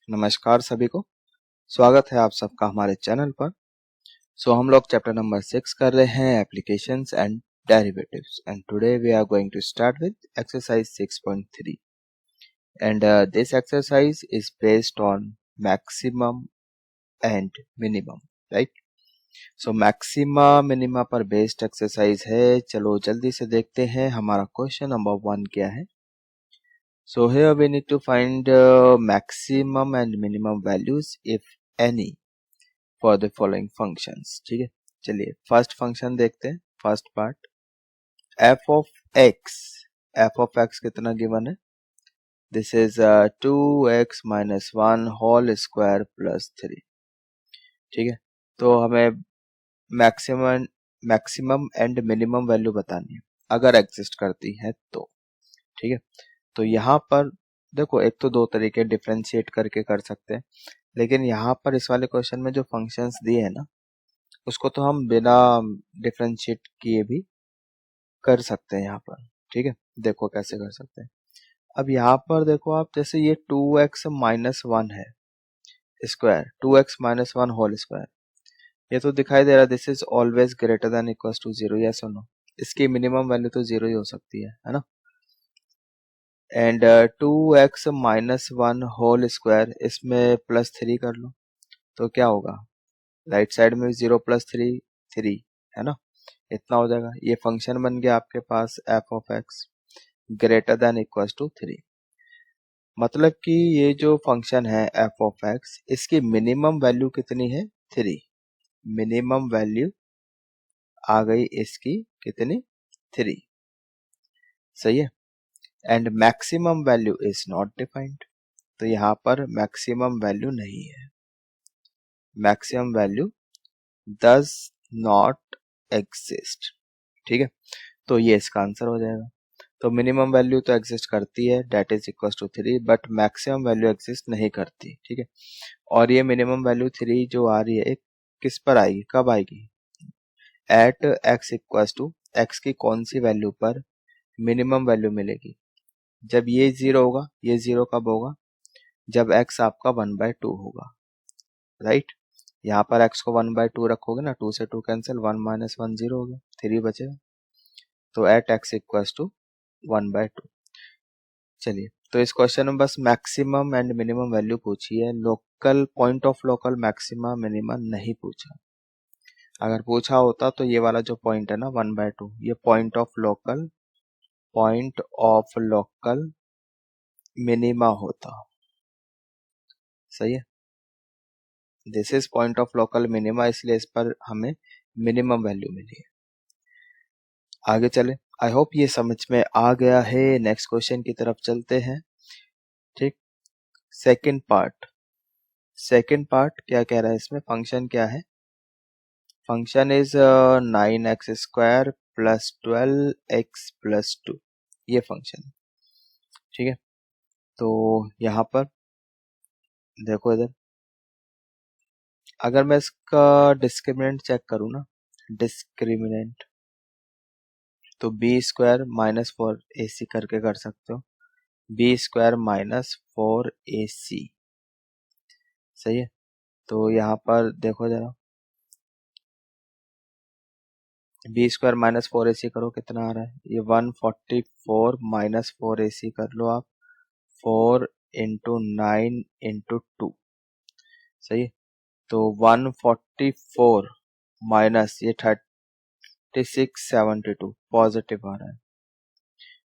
नमस्कार सभी को, स्वागत है आप सबका हमारे चैनल पर। हम लोग चैप्टर नंबर 6 कर रहे हैं, applications and derivatives, and today we are going to start with exercise 6.3 and this exercise is based on maximum and minimum, right. Maxima minima पर बेस्ड एक्सरसाइज है। चलो जल्दी से देखते हैं हमारा क्वेश्चन नंबर 1 क्या है। So here we need to find maximum and minimum values if any for the following functions। ठीक है, चलिए फर्स्ट फंक्शन देखते हैं। First part f of x कितना गिवन है? This is 2x minus 1 whole square plus 3। ठीक है, तो हमें मैक्सिमम एंड मिनिमम वैल्यू बतानी है अगर एग्जिस्ट करती है तो। ठीक है, तो यहाँ पर देखो, एक तो दो तरीके डिफरेंशिएट करके कर सकते हैं, लेकिन यहाँ पर इस वाले क्वेश्चन में जो फंक्शंस दिए हैं ना, उसको तो हम बिना डिफरेंशिएट किए भी कर सकते हैं यहाँ पर। ठीक है, देखो कैसे कर सकते हैं। अब यहाँ पर देखो आप, जैसे ये 2x माइनस 1 है square, 2x minus 1 whole square, ये तो दिखाई दे रहा है this is always greater than equal to 0, yes और नो। इसकी मिनिमम वैल्यू तो 0 ही हो सकती है ना। And 2x minus 1 whole square, इसमें प्लस 3 कर लो तो क्या होगा, राइट साइड में 0 प्लस 3 3 है ना, इतना हो जाएगा। ये फंक्शन बन गया आपके पास f of x greater than equal to 3। मतलब कि ये जो फंक्शन है f ऑफ x, इसकी मिनिमम वैल्यू कितनी है? 3। मिनिमम वैल्यू आ गई इसकी कितनी? 3। सही है। And maximum value is not defined, तो यहाँ पर मैक्सिमम वैल्यू नहीं है। Maximum value does not exist. ठीक है, तो ये इसका आंसर हो जाएगा। तो मिनिमम वैल्यू तो एग्जिस्ट करती है, that is equal to 3, but maximum value exist नहीं करती। ठीक है, और ये मिनिमम वैल्यू 3 जो आ रही है, किस पर आएगी, कब आएगी? At x equal to, x की कौन सी वैल्यू पर मिनिमम वैल्यू मिलेगी? जब ये 0 होगा। ये 0 कब होगा? जब x आपका 1/2 होगा, राइट। यहाँ पर x को 1/2 रखोगे ना, 2 से 2 कैंसिल, 1 माइनस 1 0 हो गया, 3 बचेगा। तो एट x इक्वल टू 1/2। चलिए, तो इस क्वेश्चन में बस मैक्सिमम एंड मिनिमम वैल्यू पूछी है, local point of local maxima minima नहीं पूछा। अगर पूछा होता तो ये वाला जो पॉइंट है ना 1/2, ये पॉइंट ऑफ लोकल मिनिमा होता। सही है, this is point of local minima, इसलिए इस पर हमें मिनिमम वैल्यू मिली है। आगे चले, आई होप ये समझ में आ गया है। नेक्स्ट क्वेश्चन की तरफ चलते हैं। ठीक, सेकंड पार्ट क्या कह रहा है इसमें? फंक्शन क्या है? Function is 9x square plus 12x plus 2, ये फंक्शन। ठीक है, तो यहाँ पर देखो इधर, अगर मैं इसका डिस्क्रिमिनेंट चेक करूँ ना, डिस्क्रिमिनेंट, तो बी स्क्वायर माइनस 4ac करके कर सकते हो, बी स्क्वायर माइनस 4ac। सही है, तो यहाँ पर देखो जरा, बी स्क्वायर माइनस 4ac करो, कितना आ रहा है? ये 144 माइनस 4ac कर लो आप, 4 इंटू 9 इंटू 2। सही है, तो 144 माइनस ये 3672 पॉजिटिव आ रहा है।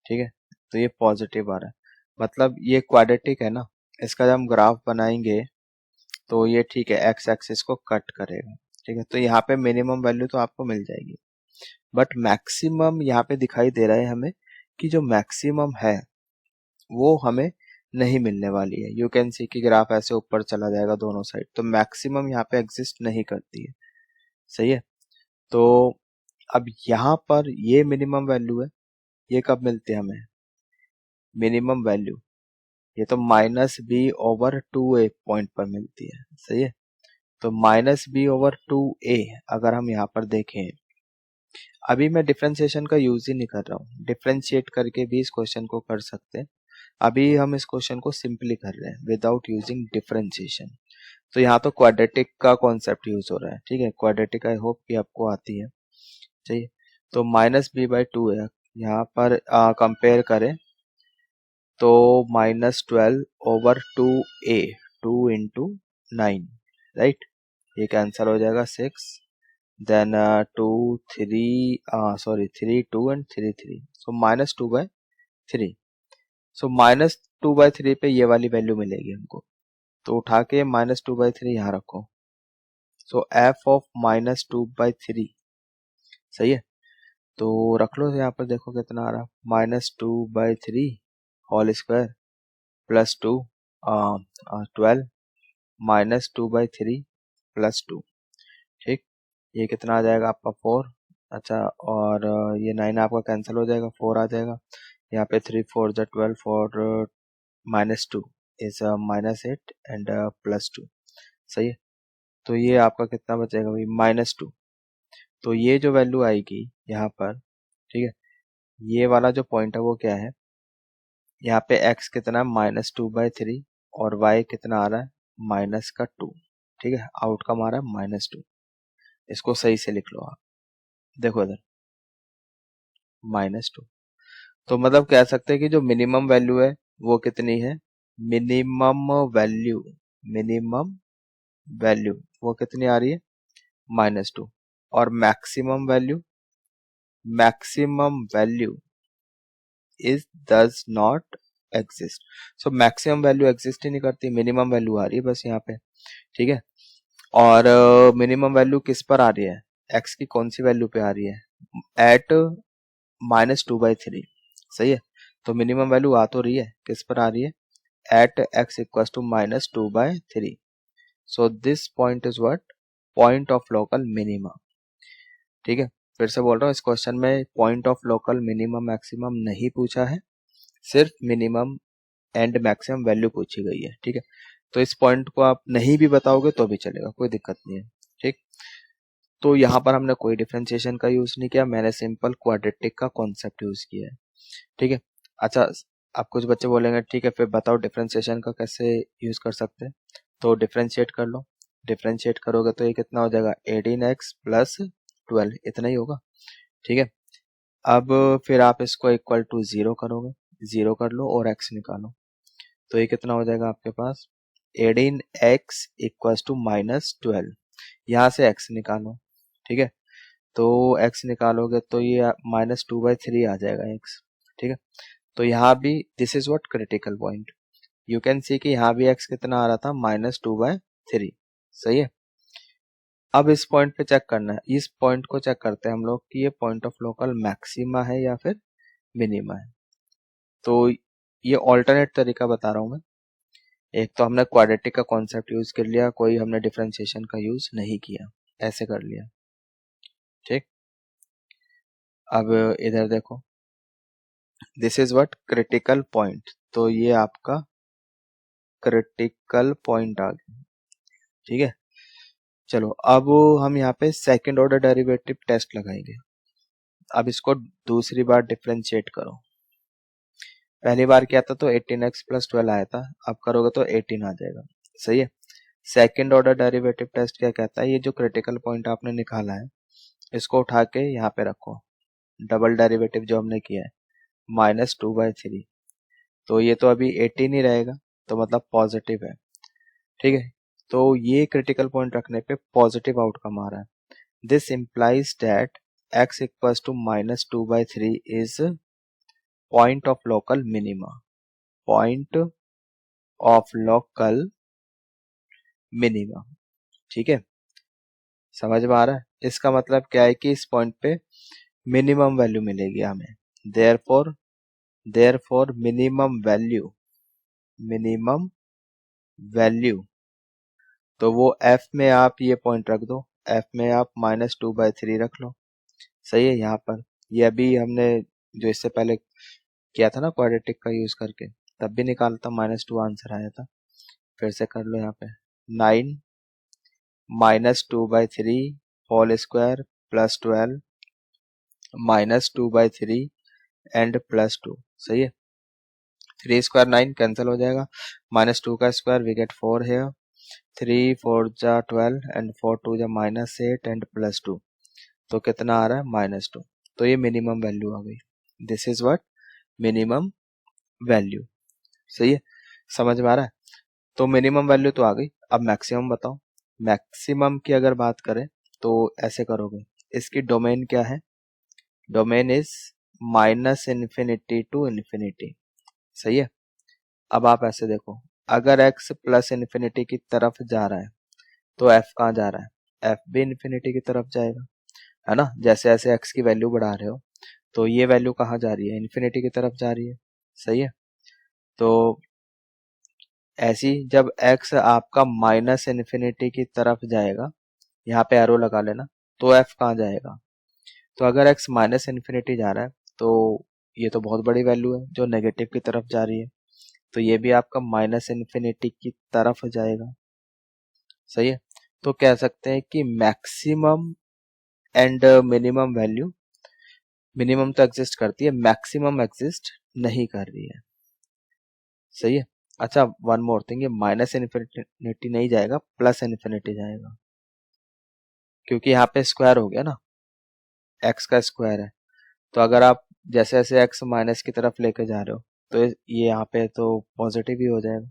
ठीक है, तो ये पॉजिटिव आ रहा है, मतलब ये क्वाड्रेटिक है ना, इसका जब हम ग्राफ बनाएंगे तो ये ठीक है, एक्स एक्सिस को कट करेगा। ठीक है, तो यहाँ पे मिनिमम वैल्यू तो आपको मिल जाएगी, बट मैक्सिमम यहाँ पे दिखाई दे रहा है हमें कि जो मैक्सिमम है वो हमें नहीं मिलने वाली है। यू कैन सी कि ग्राफ ऐसे ऊपर चला जाएगा दोनों साइड, तो मैक्सिमम यहाँ पे एग्जिस्ट नहीं करती है। सही है, तो अब यहाँ पर ये मिनिमम वैल्यू है, ये कब मिलती है हमें मिनिमम वैल्यू? ये तो minus B over 2a point पर मिलती है। सही है, तो माइनस बी ओवर 2a अगर हम यहाँ पर देखें, अभी मैं डिफरेंशिएशन का यूज ही नहीं कर रहा हूँ, डिफरेंशिएट करके भी इस क्वेश्चन को कर सकते हैं, अभी हम इस क्वेश्चन को सिंपली कर रहे हैं विदाउट यूजिंग डिफरेंशिएशन। तो यहाँ तो क्वाड्रेटिक का कॉन्सेप्ट यूज हो रहा है, ठीक है। क्वाड्रेटिक आई होप कि आपको आती है, चाहिए। तो -b/2 है, यहाँ पर कंपेयर करें तो -12/2a, 2 × 9, राइट। ये कैंसिल हो जाएगा 6, देन 2 3 सॉरी 3 2 एंड 3 3, सो -2/3। सो -2/3 पे ये वाली वैल्यू मिलेगी हमको, तो उठा के -2/3 यहाँ रखो। सो f ऑफ -2/3, सही है। तो रख लो, यहाँ पर देखो कितना आ रहा, -2/3 होल स्क्वायर प्लस 2 12 -2/3 प्लस 2, ठीक। ये कितना आ जाएगा आपका 4, अच्छा। और ये 9 आपका कैंसिल हो जाएगा, 4 आ जाएगा यहाँ पे। 3 4 12, 4 -2 इज -8 एंड +2, सही है। तो ये आपका कितना बचेगा भाई, -2। तो ये जो वैल्यू आएगी यहाँ पर, ठीक है, ये वाला जो पॉइंट है वो क्या है, यहाँ पे x कितना -2/3 और y कितना आ रहा है -2, ठीक है। आउटकम आ रहा है -2। इसको सही से लिख लो आप, देखो इधर -2। तो मतलब कह सकते हैं कि जो मिनिमम वैल्यू है वो कितनी है, मिनिमम वैल्यू, मिनिमम वैल्यू वो कितनी आ रही है -2। और maximum value is does not exist. So maximum value exist ही नहीं करती, मिनिमम वैल्यू आ रही है बस यहाँ पे, ठीक है। और मिनिमम वैल्यू किस पर आ रही है, x की कौन सी वैल्यू पे आ रही है, एट -2/3, सही है। तो मिनिमम वैल्यू आ तो रही है, किस पर आ रही है, at x equal to -2/3। So this point is what, point of local minima, ठीक है। फिर से बोल रहा हूँ, इस क्वेश्चन में point of local minimum maximum नहीं पूछा है, सिर्फ मिनिमम एंड मैक्सिमम वैल्यू पूछी गई है, ठीक है। तो इस पॉइंट को आप नहीं भी बताओगे तो भी चलेगा, कोई दिक्कत नहीं है, ठीक। तो यहाँ पर हमने कोई डिफरेंशिएशन का यूज नहीं किया, मैंने सिंपल क्वाड्रेटिक का कॉन्सेप्ट यूज किया है, ठीक है। अच्छा, आप कुछ बच्चे बोलेंगे ठीक है फिर बताओ डिफरेंशिएशन का कैसे यूज कर सकते हैं। तो डिफरेंशिएट कर लो, डिफरेंशिएट करोगे तो ये कितना हो जाएगा, 18x + 12, इतना ही होगा, ठीक है। अब फिर आप इसको इक्वल टू 0 करोगे, 0 कर लो और x निकालो, तो ये कितना हो जाएगा आपके पास, 18x इक्वल टू -12, यहाँ से x निकालो, ठीक है। तो x निकालोगे तो ये -2/3 आ जाएगा x, ठीक है। तो यहाँ भी this is what critical point, you can see कि यहाँ भी x कितना आ रहा था, -2/3, सही है। अब इस पॉइंट पे चेक करना है, इस पॉइंट को चेक करते हैं हम लोग कि ये पॉइंट ऑफ लोकल मैक्सिमा है या फिर मिनिमा है। तो ये ऑल्टरनेट तरीका बता रहा हूँ मैं, एक तो हमने क्वाड्रेटिक का कॉन्सेप्ट यूज कर लिया, कोई हमने डिफरेंशिएशन का यूज नहीं किया, ऐसे कर लिया, ठीक। अब इधर देखो, this is what critical point, तो ये आपका क्रिटिकल पॉइंट आ गया, ठीक है। चलो अब हम यहाँ पे सेकंड ऑर्डर डेरिवेटिव टेस्ट लगाएंगे। अब इसको दूसरी बार डिफरेंशिएट करो, पहली बार किया था तो 18x + 12 आया था, अब करोगे तो 18 आ जाएगा, सही है। सेकंड ऑर्डर डेरिवेटिव टेस्ट क्या कहता है, ये जो क्रिटिकल पॉइंट आपने निकाला है इसको उठा के यहाँ पे रखो, डबल डेरिवेटिव जो हमने किया है -2/3, तो ये तो अभी 18 ही रहेगा, तो मतलब पॉजिटिव है, ठीक है। तो ये क्रिटिकल पॉइंट रखने पे पॉजिटिव आउटकम आ रहा है, this implies that x equal to -2/3 is point of local minima, point of local minima, ठीक है। समझ में आ रहा है, इसका मतलब क्या है कि इस पॉइंट पे मिनिमम वैल्यू मिलेगी हमें, देयरफॉर मिनिमम वैल्यू, तो वो f में आप ये पॉइंट रख दो, f में आप -2/3 रख लो, सही है। यहाँ पर ये अभी हमने जो इससे पहले किया था ना क्वाड्रेटिक का यूज करके, तब भी निकाला था -2 आंसर आया था, फिर से कर लो यहाँ पे, 9 -2/3 होल स्क्वायर प्लस 12 -2/3 एंड +2, सही है। 3 स्क्वायर 9 कैंसिल हो जाएगा, -2 का स्क्वायर वी गेट 4 हेयर, 3 4 जा 12 एंड 4 2 जा -8 एंड +2, तो कितना आ रहा है -2। तो ये मिनिमम वैल्यू आ गई। This is what minimum value. सही है, समझ में आ रहा है। तो मिनिमम वैल्यू तो आ गई, अब मैक्सिमम बताओ। मैक्सिमम की अगर बात करें तो ऐसे करोगे, इसकी डोमेन क्या है, डोमेन इज -∞ टू ∞। सही है, अब आप ऐसे देखो, अगर x +∞ की तरफ जा रहा है तो f कहाँ जा रहा है, f भी इन्फिनिटी की तरफ जाएगा, है ना। जैसे जैसे x की वैल्यू बढ़ा रहे हो तो ये वैल्यू कहाँ जा रही है, इन्फिनिटी की तरफ जा रही है। सही है, तो ऐसी जब x आपका -∞ की तरफ जाएगा, यहाँ पे एरो लगा लेना, तो f कहाँ जाएगा। तो अगर x -∞ जा रहा है तो ये तो बहुत बड़ी वैल्यू है जो नेगेटिव की तरफ जा रही है, तो ये भी आपका -∞ की तरफ जाएगा। सही है, तो कह सकते हैं कि maximum and minimum value, minimum तो एग्जिस्ट करती है, मैक्सिमम एग्जिस्ट नहीं कर रही है। सही है, अच्छा वन मोर थिंग, ये -∞ नहीं जाएगा, +∞ जाएगा, क्योंकि यहाँ पे स्क्वायर हो गया ना, x का स्क्वायर है। तो अगर आप जैसे जैसे x माइनस की तरफ लेके जा रहे हो तो ये यहाँ पे तो पॉजिटिव ही हो जाएगा।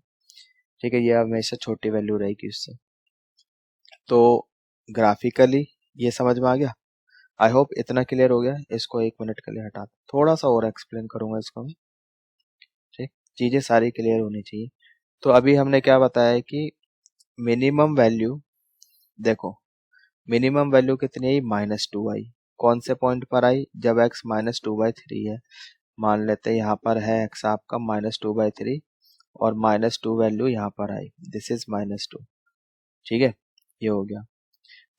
ठीक है, ये हमेशा छोटी वैल्यू रहेगी उससे। तो ग्राफिकली ये समझ में आ गया। आई होप इतना क्लियर हो गया। इसको 1 मिनट के लिए हटा दो, थोड़ा सा और एक्सप्लेन करूंगा इसको मैं। ठीक, चीजें सारी क्लियर होनी चाहिए। तो अभी हमने क्या बताया है कि मिनिमम वैल्यू, देखो मिनिमम वैल्यू कितनी आई, -2 आई। कौन से पॉइंट पर आई, जब x -2/3 है। मान लेते हैं यहाँ पर है x आपका -2/3 और -2 वैल्यू यहाँ पर आई, दिस इज -2। ठीक है, ये हो गया।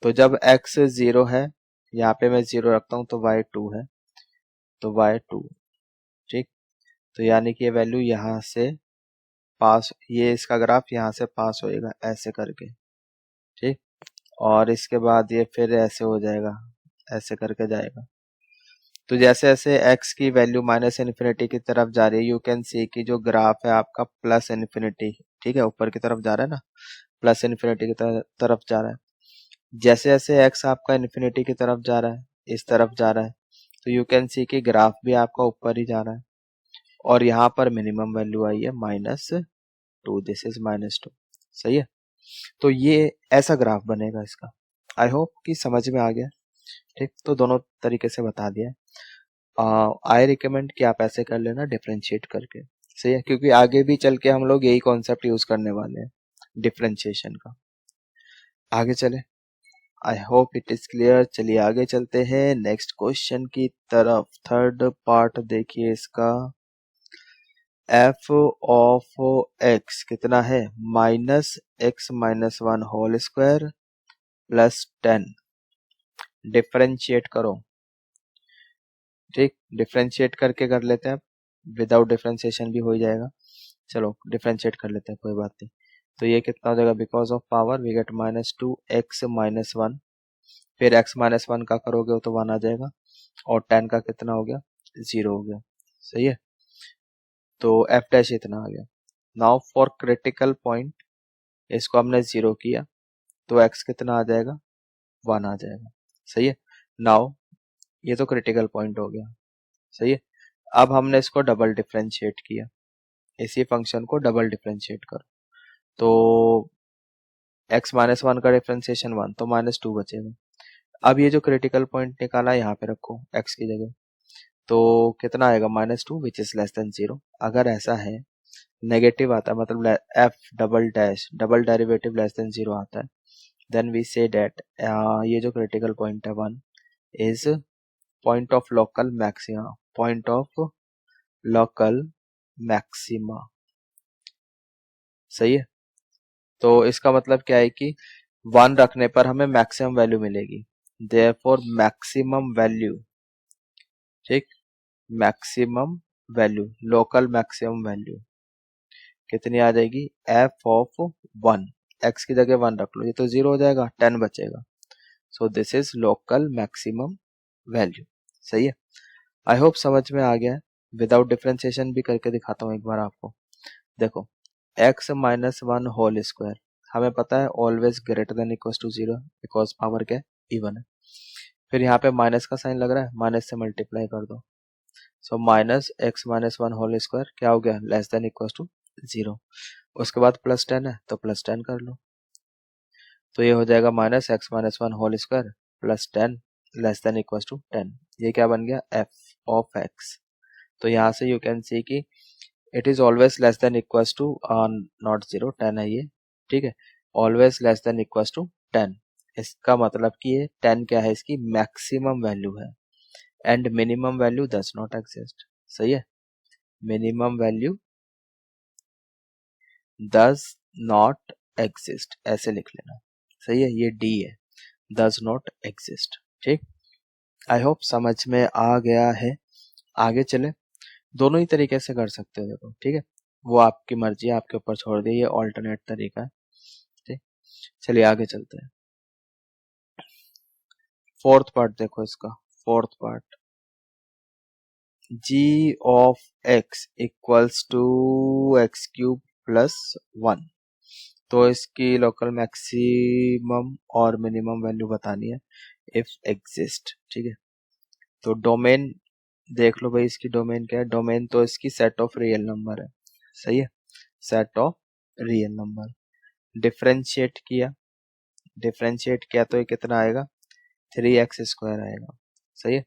तो जब x 0 है, यहाँ पे मैं 0 रखता हूँ तो y 2 है, तो y 2। ठीक, तो यानी कि ये वैल्यू यहाँ से पास, ये इसका ग्राफ यहाँ से पास होएगा ऐसे करके। ठीक, और इसके बाद ये फिर ऐसे हो जाएगा, ऐसे करके जाएगा। तो जैसे जैसे x की वैल्यू -∞ की तरफ जा रही है, यू कैन सी कि जो ग्राफ है आपका +∞, ठीक है, ऊपर की तरफ जा रहा है ना, +∞ की तरफ जा रहा है। जैसे जैसे x आपका इन्फिनिटी की तरफ जा रहा है, इस तरफ जा रहा है, तो यू कैन सी कि ग्राफ भी आपका ऊपर ही जा रहा है। और यहाँ पर मिनिमम वैल्यू आई है -2, दिस इज -2। सही है, तो ये ऐसा ग्राफ बनेगा इसका। आई होप कि समझ में आ गया। ठीक, तो दोनों तरीके से बता दिया। आई रिकमेंड कि आप ऐसे कर लेना डिफरेंशिएट करके। सही है, क्योंकि आगे भी चल के हम लोग यही कॉन्सेप्ट यूज करने वाले हैं, डिफरेंशिएशन का। आगे चले, I hope it is clear. चलिए आगे चलते हैं नेक्स्ट क्वेश्चन की तरफ। थर्ड पार्ट देखिए इसका, f ऑफ x कितना है, -x-1 होल स्क्वायर +10। डिफरेंशिएट करो। ठीक, डिफरेंशिएट करके कर लेते हैं, विदाउट डिफरेंशिएशन भी हो जाएगा। चलो डिफरेंशिएट कर लेते हैं, कोई बात नहीं। तो ये कितना हो जाएगा, because of power we get -2x-1, फिर x-1 का करोगे तो 1 आ जाएगा, और 10 का कितना हो गया, 0 हो गया। सही है, तो f' इतना आ गया। नाउ फॉर क्रिटिकल पॉइंट, इसको हमने 0 किया तो x कितना आ जाएगा, 1 आ जाएगा। सही है, नाउ ये तो क्रिटिकल पॉइंट हो गया। सही है, अब हमने इसको डबल डिफरेंशिएट किया, इसी फंक्शन को डबल डिफरेंशिएट करो, तो x-1 का डिफरेंशिएशन 1, तो -2 बचेगा। अब ये जो क्रिटिकल पॉइंट निकाला यहाँ पे रखो x की जगह, तो कितना आएगा, -2 विच इज लेस देन 0। अगर ऐसा है, नेगेटिव आता है, मतलब f double derivative less than 0 आता है, देन वी से डेट ये जो क्रिटिकल पॉइंट है 1 is point of local maxima, point of local maxima. सही है, तो इसका मतलब क्या है कि 1 रखने पर हमें मैक्सिमम वैल्यू मिलेगी, देयरफॉर मैक्सिमम वैल्यू, ठीक, maximum value, local maximum value कितनी आ जाएगी, f ऑफ 1, x की जगह 1 रख लो, ये तो 0 हो जाएगा, 10 बचेगा। So this is local maximum value. सही है, आई होप समझ में आ गया है। विदाउट डिफरेंशिएशन भी करके दिखाता हूँ एक बार आपको। देखो x minus one whole square हमें पता है always greater than equal to 0 because power क्या इवन है। फिर यहाँ पे माइनस का साइन लग रहा है, माइनस से मल्टीप्लाई कर दो। So minus x minus one whole square क्या हो गया, लेस देन इक्वल टू 0। उसके बाद प्लस 10 है तो प्लस 10 कर लो, तो ये हो जाएगा minus x minus one whole square plus 10 less than equal to 10। ये क्या बन गया, एफ ऑफ एक्स। तो यहाँ से यू कैन सी कि it is always less than equal to not 0, 10 है ये, ठीक है, always less than equal to 10। इसका मतलब कि ये 10 क्या है, इसकी मैक्सिमम वैल्यू है and minimum value does not exist. सही है, minimum value does not exist ऐसे लिख लेना। सही है, ये डी है, डज नॉट एग्जिस्ट। ठीक, आई होप समझ में आ गया है। आगे चले, दोनों ही तरीके से कर सकते हो देखो, ठीक है, वो आपकी मर्जी है, आपके ऊपर छोड़ दी, ये ऑल्टरनेट तरीका है। ठीक, चलिए आगे चलते हैं। फोर्थ पार्ट देखो इसका, fourth part g of x equals to x cube plus 1। तो इसकी लोकल मैक्सिमम और मिनिमम वैल्यू बतानी है इफ एग्जिस्ट। ठीक है, तो डोमेन देख लो भाई, इसकी डोमेन क्या है, डोमेन तो इसकी सेट ऑफ रियल नंबर है। सही है, set of real number. Differentiate किया, डिफरेंशिएट किया तो ये कितना आएगा, 3x स्क्वायर आएगा। सही है,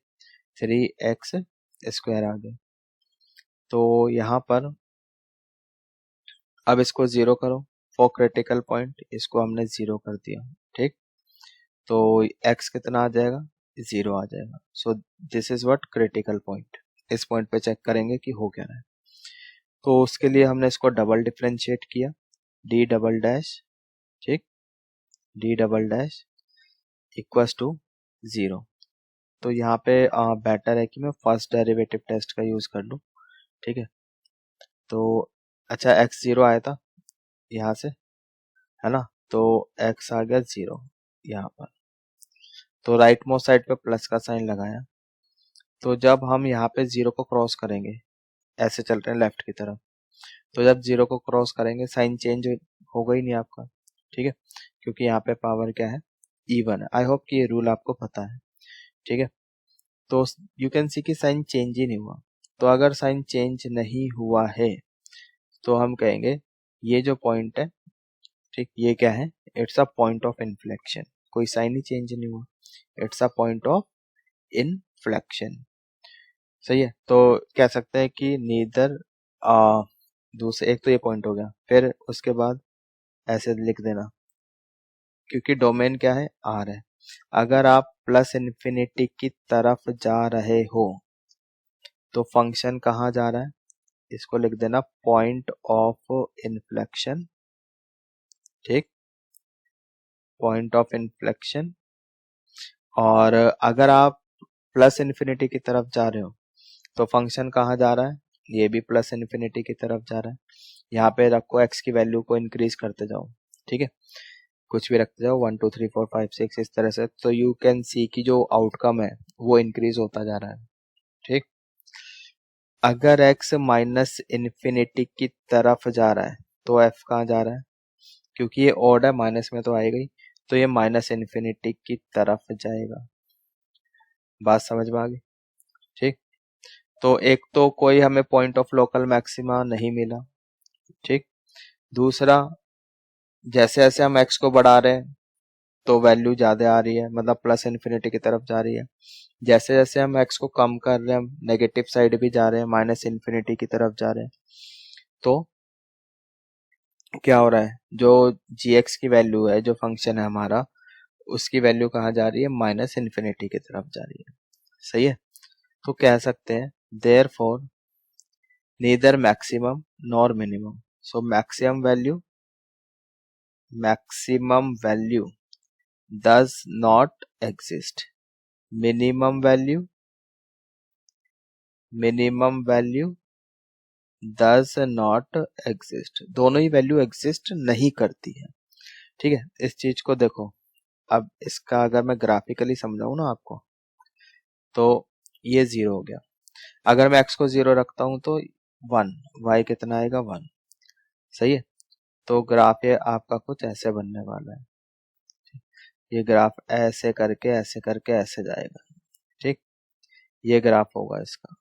3x स्क्वायर आ गया। तो यहाँ पर अब इसको 0 करो फॉर क्रिटिकल पॉइंट, इसको हमने 0 कर दिया। ठीक, तो x कितना आ जाएगा, 0 आ जाएगा। So this is what critical point. इस पॉइंट पे चेक करेंगे कि हो क्या रहा है। तो उसके लिए हमने इसको डबल डिफरेंशिएट किया, d डबल डैश, ठीक, d double dash equals to 0। तो यहाँ पे बेटर है कि मैं फर्स्ट डेरिवेटिव टेस्ट का यूज कर लूँ। ठीक है, तो अच्छा x 0 आया था यहाँ से, है ना, तो x आ गया 0 यहाँ पर। तो राइट मोस्ट साइड पे प्लस का साइन लगाया। तो जब हम यहाँ पे 0 को क्रॉस करेंगे, ऐसे चल रहे हैं लेफ्ट की तरफ, तो जब 0 को क्रॉस करेंगे साइन चेंज होगा ही नहीं आपका। ठीक है, क्योंकि यहाँ पे पावर क्या है, इवन है। आई होप कि ये रूल आपको पता है। ठीक है, तो यू कैन सी कि साइन चेंज ही नहीं हुआ। तो अगर साइन चेंज नहीं हुआ है तो हम कहेंगे ये जो पॉइंट है, ठीक, ये क्या है, it's a point of inflection. कोई साइन ही चेंज नहीं हुआ, it's a point of inflection. सही है, तो कह सकते हैं कि नीदर दूसरे, एक तो ये पॉइंट हो गया, फिर उसके बाद ऐसे लिख देना, क्योंकि डोमेन क्या है, आर है। अगर आप प्लस इन्फिनिटी की तरफ जा रहे हो तो फंक्शन कहाँ जा रहा है, इसको लिख देना पॉइंट ऑफ इन्फ्लेक्शन। ठीक, पॉइंट ऑफ इन्फ्लेक्शन। और अगर आप प्लस इन्फिनिटी की तरफ जा रहे हो तो फंक्शन कहाँ जा रहा है, ये भी प्लस इन्फिनिटी की तरफ जा रहा है। यहाँ पे रखो x की वैल्यू को इंक्रीज करते जाओ। ठीक है, कुछ भी रखते जाओ, 1 2 3 4 5 6 इस तरह से, तो यू कैन सी की जो आउटकम है वो इंक्रीज होता जा रहा है। ठीक, अगर x माइनस इन्फिनिटी की तरफ जा रहा है तो f कहाँ जा रहा है, क्योंकि ये ऑड है माइनस में तो आएगा ही, तो ये माइनस इन्फिनिटी की तरफ जाएगा। बात समझ में आ गई। ठीक, तो एक तो कोई हमें पॉइंट ऑफ लोकल मैक्सिमा नहीं मिला। ठीक, दूसरा जैसे जैसे हम x को बढ़ा रहे हैं तो वैल्यू ज्यादा आ रही है, मतलब प्लस इन्फिनिटी की तरफ जा रही है। जैसे जैसे हम x को कम कर रहे हैं हम नेगेटिव साइड भी जा रहे हैं, माइनस इन्फिनिटी की तरफ जा रहे हैं। तो क्या हो रहा है, जो gx की वैल्यू है, जो फंक्शन है हमारा, उसकी वैल्यू कहाँ जा रही है, माइनस इन्फिनिटी की तरफ जा रही है। सही है, तो कह सकते हैं therefore neither maximum nor minimum, so maximum value does not exist, minimum value does not exist, दोनों ही वैल्यू एग्जिस्ट नहीं करती है। ठीक है, इस चीज को देखो, अब इसका अगर मैं ग्राफिकली समझाऊं ना आपको, तो ये 0 हो गया। अगर मैं x को 0 रखता हूँ तो 1, y कितना आएगा 1। सही है। तो ग्राफ ये आपका कुछ ऐसे बनने वाला है। ये ग्राफ ऐसे करके ऐसे जाएगा। ठीक, ये ग्राफ होगा इसका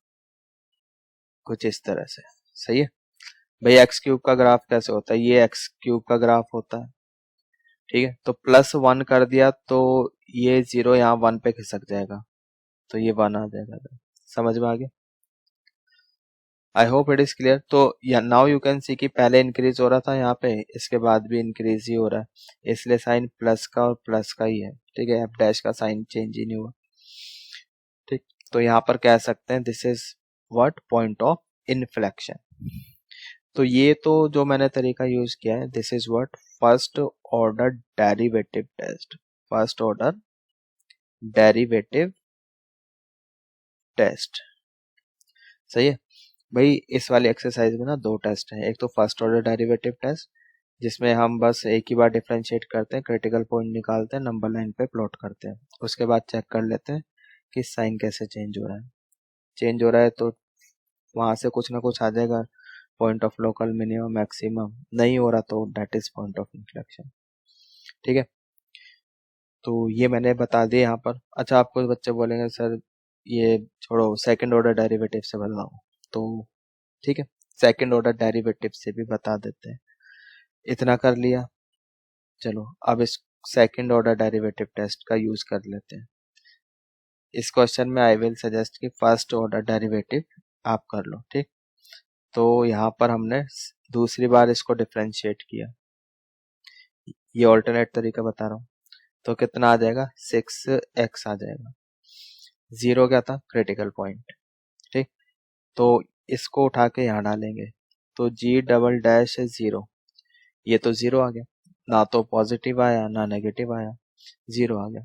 कुछ इस तरह से। सही है भाई। एक्स क्यूब का ग्राफ कैसे होता है, ये एक्स क्यूब का ग्राफ होता है। ठीक है, तो +1 कर दिया तो ये 0 यहाँ 1 पे खिसक जाएगा, तो ये 1 आ जाएगा। समझ में आ गया? I hope it is clear. तो नाउ यू कैन सी कि पहले इंक्रीज हो रहा था यहाँ पे, इसके बाद भी इंक्रीज ही हो रहा है, इसलिए साइन प्लस का और प्लस का ही है। ठीक है, एफ डैश का साइन चेंज ही नहीं हुआ। ठीक, तो यहाँ पर कह सकते हैं this is what point of inflection. तो ये तो जो मैंने तरीका यूज किया है, this is what first order derivative test. First order derivative test. सही है भाई। इस वाली एक्सरसाइज में ना 2 टेस्ट हैं। एक तो फर्स्ट ऑर्डर डेरिवेटिव टेस्ट, जिसमें हम बस एक ही बार डिफरेंशिएट करते हैं, क्रिटिकल पॉइंट निकालते हैं, नंबर लाइन पे प्लॉट करते हैं, उसके बाद चेक कर लेते हैं कि साइन कैसे चेंज हो रहा है। चेंज हो रहा है तो वहां से कुछ ना कुछ आ जाएगा, point of local minimum maximum. नहीं हो रहा तो that is point of inflection. ठीक है, तो ये मैंने बता दिया यहाँ पर। अच्छा, आपको बच्चे बोलेंगे सर ये छोड़ो, सेकंड ऑर्डर डेरिवेटिव से बताओ, तो ठीक है, सेकंड ऑर्डर डेरिवेटिव से भी बता देते हैं। इतना कर लिया, चलो अब इस सेकंड ऑर्डर डेरिवेटिव टेस्ट का यूज कर लेते हैं। इस क्वेश्चन में आई विल सजेस्ट कि फर्स्ट ऑर्डर डेरिवेटिव आप कर लो। ठीक, तो यहाँ पर हमने दूसरी बार इसको डिफरेंशिएट किया, ये ऑल्टरनेट तरीका बता रहा हूँ। तो कितना आ जाएगा, 6x आ जाएगा। 0 क्या था, क्रिटिकल पॉइंट। ठीक, तो इसको उठा के यहाँ डालेंगे, तो G'0, ये तो 0 आ गया, ना तो पॉजिटिव आया ना नेगेटिव आया, 0 आ गया।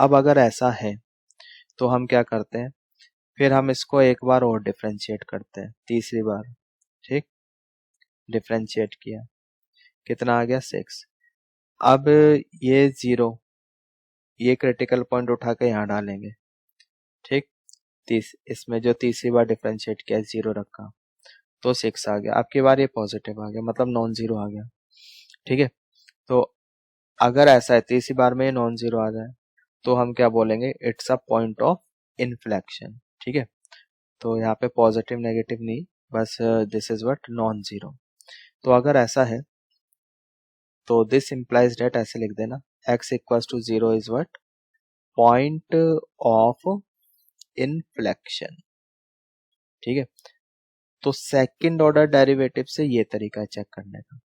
अब अगर ऐसा है तो हम क्या करते हैं, फिर हम इसको एक बार और डिफरेंशिएट करते हैं, तीसरी बार। ठीक, डिफरेंशिएट किया, कितना आ गया 6। अब ये 0, ये क्रिटिकल पॉइंट उठा के यहाँ डालेंगे। ठीक, इसमें जो तीसरी बार डिफरेंशिएट किया 0 रखा तो 6 आ गया। आपकी बार ये पॉजिटिव आ गया, मतलब नॉन जीरो आ गया। ठीक है, तो अगर ऐसा है तीसरी बार में नॉन जीरो आ जाए तो हम क्या बोलेंगे, it's a point of inflection. ठीक है, तो यहाँ पे पॉजिटिव नेगेटिव नहीं, बस this is what non zero. तो अगर ऐसा है तो दिस इंप्लाइज डेट ऐसे लिख देना, x equals to 0 is what point of inflection. ठीक है, तो सेकंड ऑर्डर डेरिवेटिव से ये तरीका है चेक करने का।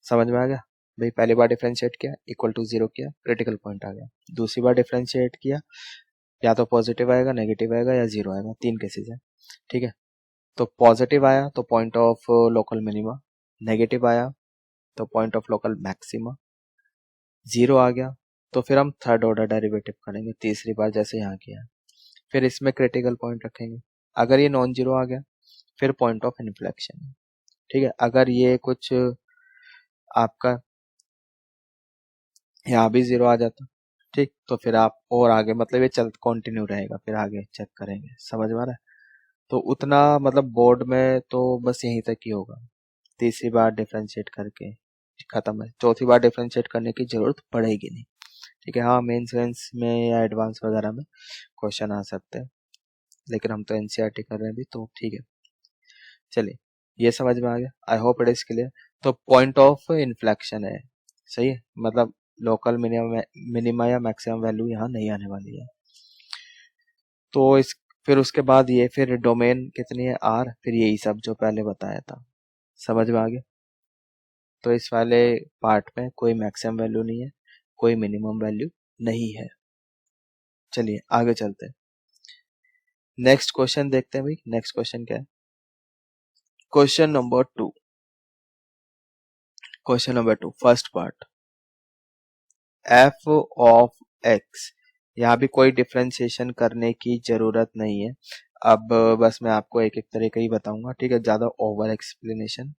समझ में आ गया भाई? पहली बार डिफरेंशिएट किया, इक्वल टू 0 किया, क्रिटिकल पॉइंट आ गया। दूसरी बार डिफरेंशिएट किया, या तो पॉजिटिव आएगा, नेगेटिव आएगा या 0 आएगा, 3 केसेस है। ठीक है, तो पॉजिटिव आया तो point of local minima, negative आया तो पॉइंट ऑफ लोकल मैक्सिमा, 0 आ गया तो फिर हम थर्ड ऑर्डर डेरिवेटिव करेंगे, तीसरी बार जैसे यहाँ किया। फिर इसमें क्रिटिकल पॉइंट रखेंगे, अगर ये नॉन जीरो आ गया फिर पॉइंट ऑफ इन्फ्लेक्शन। ठीक है, अगर ये कुछ आपका यहाँ भी 0 आ जाता, ठीक, तो फिर आप और आगे, मतलब ये चल कंटिन्यू रहेगा, फिर आगे चेक करेंगे। समझ में आ रहा है? तो उतना मतलब बोर्ड में तो बस यहीं तक ही होगा, तीसरी बार डिफरेंशिएट करके खत्म है, चौथी बार डिफरेंशिएट करने की जरूरत पड़ेगी नहीं। ठीक है, हाँ मेंस वेंस में या एडवांस वगैरह में क्वेश्चन आ सकते हैं, लेकिन हम तो एनसीईआरटी कर रहे हैं अभी, तो ठीक है। चलिए, ये समझ में आ गया, I hope it is clear. तो पॉइंट ऑफ इन्फ्लेक्शन है, सही है, मतलब लोकल मिनिमा या मैक्सिमम वैल्यू यहाँ नहीं आने वाली है। तो इस फिर उसके बाद ये फिर डोमेन कितनी है, आर, फिर यही सब जो पहले बताया था। समझ में आ गया? तो इस वाले पार्ट में कोई मैक्सिमम वैल्यू नहीं है, कोई मिनिमम वैल्यू नहीं है। चलिए आगे चलते हैं, नेक्स्ट क्वेश्चन देखते हैं भाई। नेक्स्ट क्वेश्चन क्या है, question number 2। Question number 2 first part, F of x. यहाँ भी कोई डिफ्रेंशिएशन करने की जरूरत नहीं है। अब बस मैं आपको एक एक तरीका ही बताऊंगा, ठीक है, ज्यादा ओवर एक्सप्लेनेशन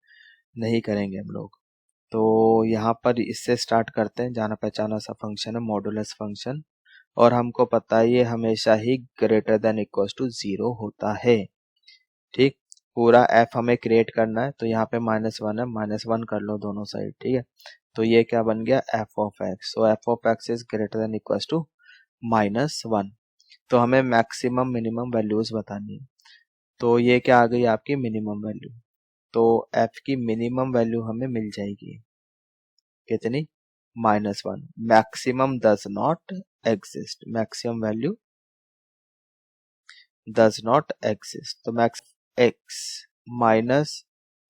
नहीं करेंगे हम लोग। तो यहाँ पर इससे स्टार्ट करते हैं, जाना पहचाना सा फंक्शन है मॉडुलस फंक्शन। और हमको पता है ये हमेशा ही ग्रेटर देन इक्वल टू 0 होता है। ठीक, पूरा f हमें क्रिएट करना है, तो यहाँ पे -1 है, -1 कर लो दोनों साइड। ठीक है, तो ये क्या बन गया, f of x। So f of x is greater than equal to -1। तो हमें मैक्सिमम मिनिमम वैल्यूज बतानी है, तो ये क्या आ गई आपकी मिनिमम वैल्यू। तो f की मिनिमम वैल्यू हमें मिल जाएगी कितनी, -1। Maximum does not exist, maximum value does not exist. तो मैक्स x माइनस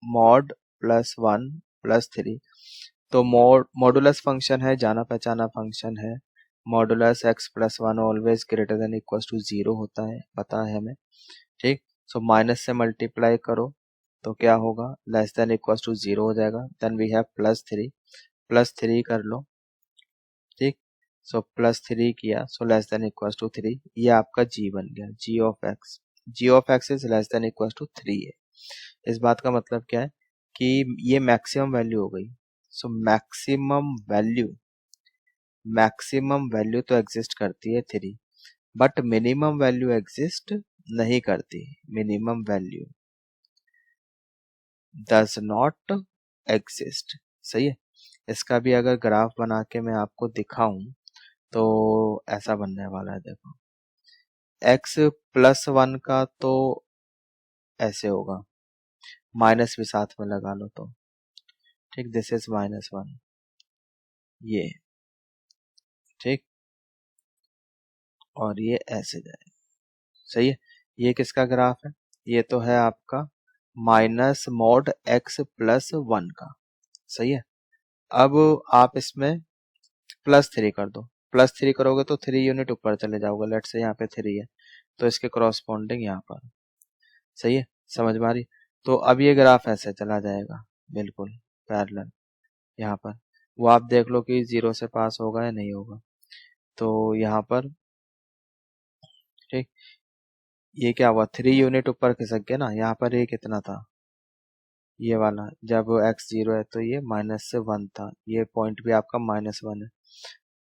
मॉड +1 +3। तो मॉडुलस फंक्शन है, जाना पहचाना फंक्शन है। Modulus x+1 always greater than equal to 0 होता है, पता है हमें। ठीक, सो माइनस से मल्टीप्लाई करो तो क्या होगा, लेस देन इक्वल टू 0 हो जाएगा। देन वी हैव +3 कर लो। ठीक, सो +3 किया, so less than equal to 3। ये आपका g बन गया, g of x is less than equal to 3 है। इस बात का मतलब क्या है कि ये मैक्सिमम वैल्यू हो गई। सो मैक्सिमम वैल्यू तो एग्जिस्ट करती है 3, बट मिनिमम वैल्यू एग्जिस्ट नहीं करती। Minimum value does not exist. सही है, इसका भी अगर ग्राफ बना के मैं आपको दिखाऊं तो ऐसा बनने वाला है। देखो x+1 का तो ऐसे होगा, माइनस भी साथ में लगा लो तो ठीक, दिस इज -1 ये। ठीक, और ये ऐसे जाए। सही है, ये किसका ग्राफ है, ये तो है आपका माइनस मॉड x+1 का। सही है, अब आप इसमें +3 कर दो। +3 करोगे तो 3 यूनिट ऊपर चले जाओगे। लेट से यहाँ पे 3 है तो इसके करॉस्पोंडिंग यहाँ पर। सही है, समझ में आ रही। तो अब ये ग्राफ ऐसे चला जाएगा बिल्कुल पैरेलल यहाँ पर। वो आप देख लो कि 0 से पास होगा या नहीं होगा। तो यहाँ पर ठीक, ये क्या हुआ, 3 यूनिट ऊपर खिसक गया ना। यहाँ पर ये कितना था, ये वाला, जब x 0 है तो ये -1 था। ये पॉइंट भी आपका -1 है,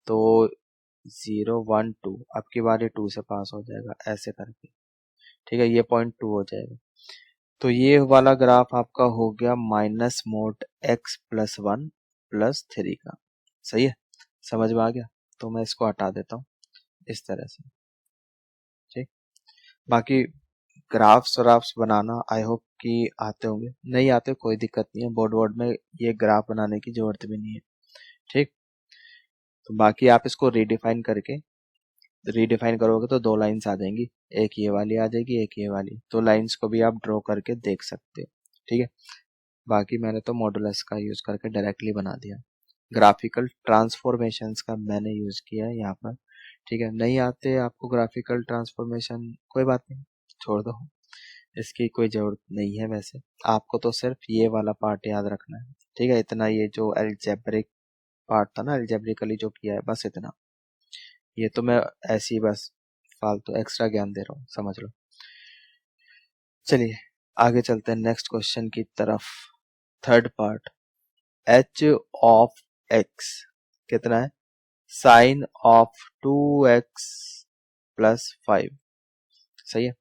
तो 0 1 2, अब की बार ये 2 से पास हो जाएगा ऐसे करके। ठीक है, ये पॉइंट 2 हो जाएगा। तो ये वाला ग्राफ आपका हो गया माइनस मोड x+1 +3 का। सही है, समझ में आ गया। तो मैं इसको हटा देता हूँ इस तरह से। ठीक, बाकी ग्राफ्स व्राफ्स बनाना आई होप कि आते होंगे, नहीं आते कोई दिक्कत नहीं है, बोर्ड में ये ग्राफ बनाने की जरूरत भी नहीं है। ठीक, तो बाकी आप इसको रीडिफाइन करोगे तो 2 लाइंस आ जाएंगी, एक ये वाली आ जाएगी, एक ये वाली। तो लाइंस को भी आप ड्रॉ करके देख सकते हो। ठीक है, बाकी मैंने तो मॉडुलस का यूज करके डायरेक्टली बना दिया। ग्राफिकल ट्रांसफॉर्मेशंस का मैंने यूज किया है यहाँ पर। ठीक है, नहीं आते आपको ग्राफिकल ट्रांसफॉर्मेशन, कोई बात नहीं, छोड़ दो, इसकी कोई जरूरत नहीं है। वैसे आपको तो सिर्फ ये वाला पार्ट याद रखना है। ठीक है, इतना, ये जो एल्जेब्रिक पार्ट था ना, एल्जेब्रिकली जो किया है, बस इतना। ये तो मैं ऐसी बस फालतू एक्स्ट्रा ज्ञान दे रहा हूँ, समझ लो। चलिए आगे चलते हैं नेक्स्ट क्वेश्चन की तरफ। Third part, h of x कितना है, साइन ऑफ 2x + 5। सही है,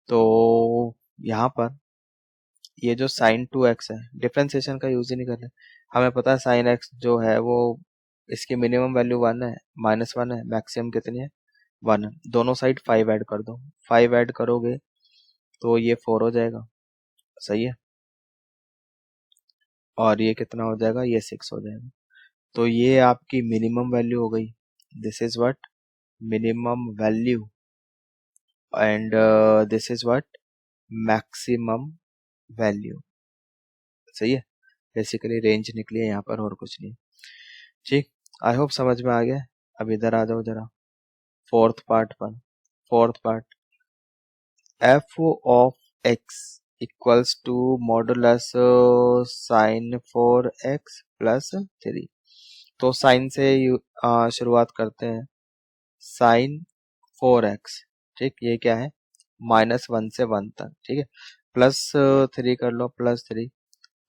तो यहाँ पर ये जो साइन 2x है, डिफ्रेंसिएशन का यूज ही नहीं कर रहे। हमें पता है साइन x जो है वो, इसकी मिनिमम वैल्यू 1 है, -1 है, मैक्सिमम कितनी है 1 है। दोनों साइड 5 ऐड कर दो, 5 ऐड करोगे तो ये 4 हो जाएगा। सही है, और ये कितना हो जाएगा, ये 6 हो जाएगा। तो ये आपकी मिनिमम वैल्यू हो गई। This is what minimum value, and this is what maximum value. सही है, बेसिकली रेंज निकली है यहाँ पर, और कुछ नहीं। ठीक, आई होप समझ में आ गया। अब इधर आ जाओ जरा फोर्थ पार्ट पर। Fourth part, f of x equals to modulus sine 4x + 3। तो साइन से शुरुआत करते हैं। साइन 4x, ठीक, ये क्या है, -1 से 1 तक। ठीक है, +3 कर लो, +3,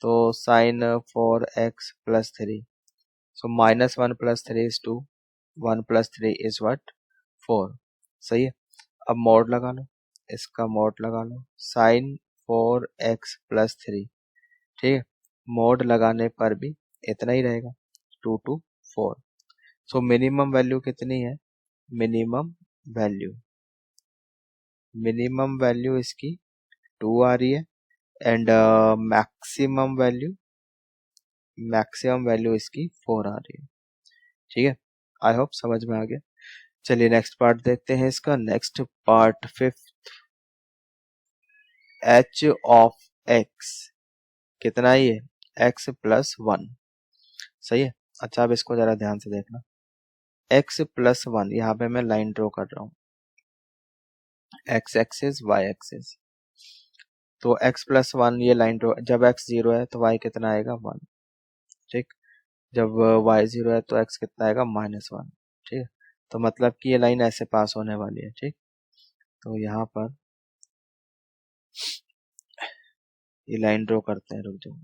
तो sign 4x + 3। So -1 + 3 is 2, 1 + 3 is what 4। सही है। अब मॉड लगा लो, इसका मॉड लगा लो, साइन 4x+3। ठीक है, मॉड लगाने पर भी इतना ही रहेगा, 2 to 4। सो मिनिमम वैल्यू कितनी है, मिनिमम वैल्यू, मिनिमम वैल्यू इसकी 2 आ रही है, and maximum value, maximum value इसकी 4 आ रही है। ठीक है, आई होप समझ में आ गया। चलिए नेक्स्ट पार्ट देखते हैं इसका। Next part 5th, h of x कितना ही है, x+1। सही है। अच्छा अब इसको जरा ध्यान से देखना, x+1, यहाँ पे मैं लाइन ड्रॉ कर रहा हूँ, x एक्सिस y एक्सिस। तो x+1 ये लाइन ड्रॉ, जब x 0 है तो y कितना आएगा, 1। ठीक, जब y 0 है तो x कितना आएगा, -1। ठीक है, तो मतलब कि ये लाइन ऐसे पास होने वाली है। ठीक, तो यहाँ पर ये लाइन ड्रॉ करते हैं, रुक जाओ।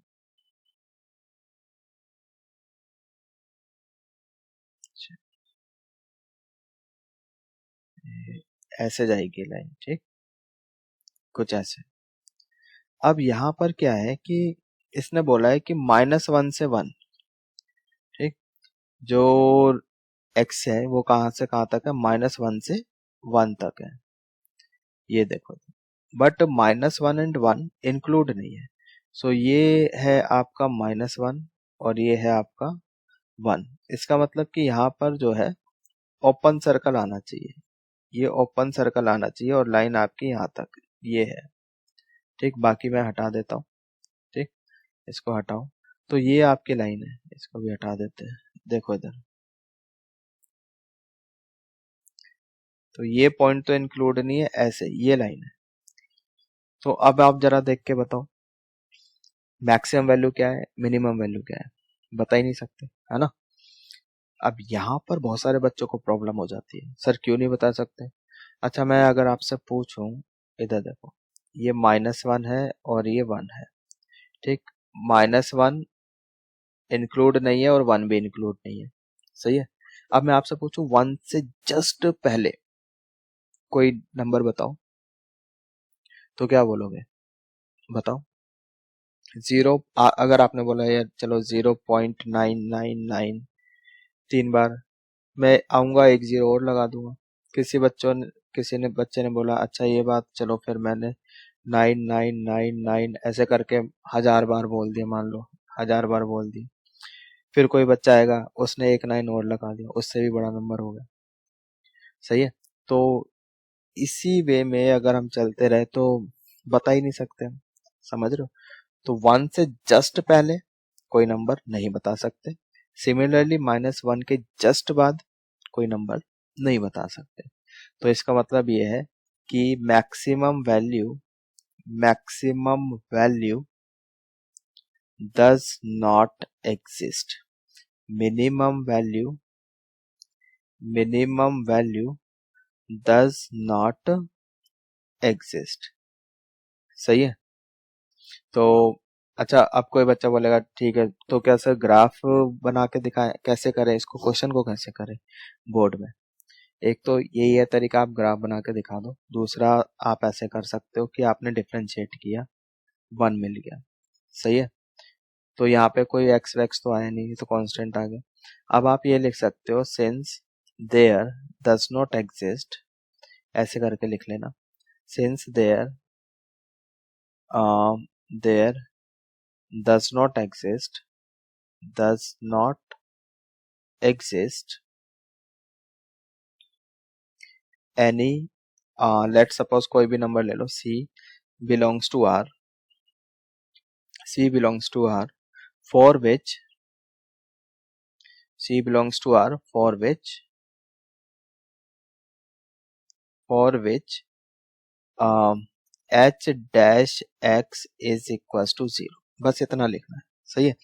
ऐसे जाएगी लाइन, ठीक, कुछ ऐसे। अब यहाँ पर क्या है कि इसने बोला है कि -1 से 1। ठीक, जो x है वो कहाँ से कहाँ तक है, -1 से 1 तक है, ये देखो। बट -1 एंड 1 इंक्लूड नहीं है। सो ये है आपका -1 और ये है आपका 1। इसका मतलब कि यहाँ पर जो है ओपन सर्कल आना चाहिए, ये ओपन सर्कल आना चाहिए और लाइन आपकी यहाँ तक ये है। ठीक, बाकी मैं हटा देता हूँ। ठीक, इसको हटाओ, तो ये आपकी लाइन है, इसको भी हटा देते हैं। देखो इधर, तो ये पॉइंट तो इंक्लूड नहीं है, ऐसे ये लाइन है। तो अब आप जरा देख के बताओ, मैक्सिमम वैल्यू क्या है, मिनिमम वैल्यू क्या है, बता ही नहीं सकते, है ना। अब यहाँ पर बहुत सारे बच्चों को प्रॉब्लम हो जाती है, सर क्यों नहीं बता सकते। अच्छा मैं अगर आपसे पूछूं, इधर देखो, ये -1 है और ये 1 है। ठीक, -1 इंक्लूड नहीं है और 1 भी इंक्लूड नहीं है। सही है। अब मैं आपसे पूछूं 1 से जस्ट पहले कोई नंबर बताओ, तो क्या बोलोगे, बताओ। 0, अगर आपने बोला यार चलो 0.999, 3 बार, मैं आऊंगा 1 0 और लगा दूंगा। किसी ने बच्चे ने बोला अच्छा ये बात, चलो फिर मैंने 9999 ऐसे करके 1000 बार बोल दिया, मान लो 1000 बार बोल दी। फिर कोई बच्चा आएगा, उसने 1 9 और लगा दिया, उससे भी बड़ा नंबर हो गया। सही है। तो इसी वे में अगर हम चलते रहे तो बता ही नहीं सकते हम, समझ रहे हो। तो 1 से जस्ट पहले कोई नंबर नहीं बता सकते, सिमिलरली -1 के जस्ट बाद कोई नंबर नहीं बता सकते। तो इसका मतलब ये है कि maximum value does not exist, minimum value does not exist. सही है। तो अच्छा, अब कोई बच्चा बोलेगा ठीक है, तो क्या सर ग्राफ बना के दिखाएं, कैसे करें इसको, क्वेश्चन को कैसे करें बोर्ड में। एक तो यही है तरीका, आप ग्राफ बना के दिखा दो। दूसरा आप ऐसे कर सकते हो कि आपने डिफरेंशिएट किया, 1 मिल गया। सही है। तो यहाँ पे कोई एक्स वैक्स तो आया नहीं, तो कांस्टेंट आ गया। अब आप ये लिख सकते हो since there does not exist, ऐसे करके लिख लेना, since there does not exist any, let suppose कोई भी नंबर ले लो, belongs to r for which h dash x is equals to 0, बस इतना लिखना है। सही है।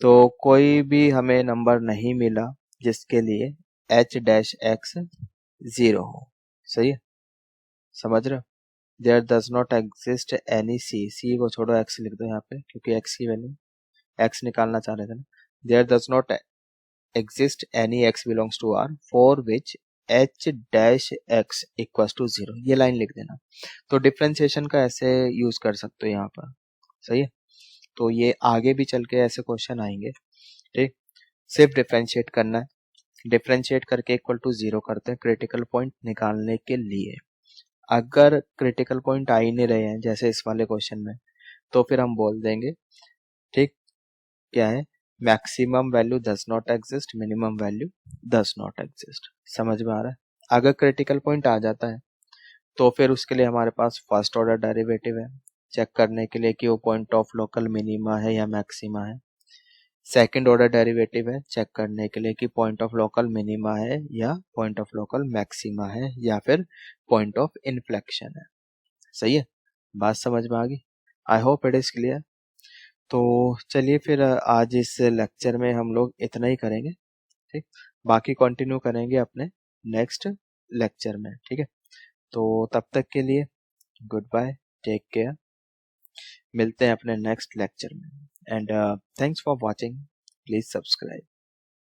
तो कोई भी हमें नंबर नहीं मिला जिसके लिए h डैश x 0 हो। सही है, समझ रहे हो। There does not exist any C को छोड़ो, x लिख दो यहाँ पे क्योंकि x की वैल्यू x निकालना चाह रहे थे ना। There does not exist any x belongs to R for which h dash x equal to 0, ये लाइन लिख देना। तो डिफ्रेंसिएशन का ऐसे यूज कर सकते हो यहाँ पर, सही है। तो ये आगे भी चल के ऐसे क्वेश्चन आएंगे, ठीक। सिर्फ डिफ्रेंशिएट करना है, डिफ्रेंशिएट करके इक्वल टू 0 करते हैं क्रिटिकल पॉइंट निकालने के लिए। अगर क्रिटिकल पॉइंट आ ही नहीं रहे हैं जैसे इस वाले क्वेश्चन में, तो फिर हम बोल देंगे, ठीक, क्या है, maximum value does not exist, minimum value does not exist. समझ में आ रहा है। अगर क्रिटिकल पॉइंट आ जाता है तो फिर उसके लिए हमारे पास फर्स्ट ऑर्डर डेरिवेटिव है, चेक करने के लिए कि वो पॉइंट ऑफ लोकल मिनिमा है या मैक्सिमा है। सेकंड ऑर्डर डेरिवेटिव है, चेक करने के लिए कि पॉइंट ऑफ लोकल मिनिमा है या पॉइंट ऑफ लोकल मैक्सिमा है या फिर पॉइंट ऑफ इन्फ्लेक्शन है। सही है, बात समझ में आ गई। I hope it is clear. तो चलिए फिर आज इस लेक्चर में हम लोग इतना ही करेंगे, ठीक। बाकी कंटिन्यू करेंगे अपने नेक्स्ट लेक्चर में, ठीक है। तो तब तक के लिए गुड बाय, टेक केयर, मिलते हैं अपने नेक्स्ट लेक्चर में। And thanks for watching, please subscribe.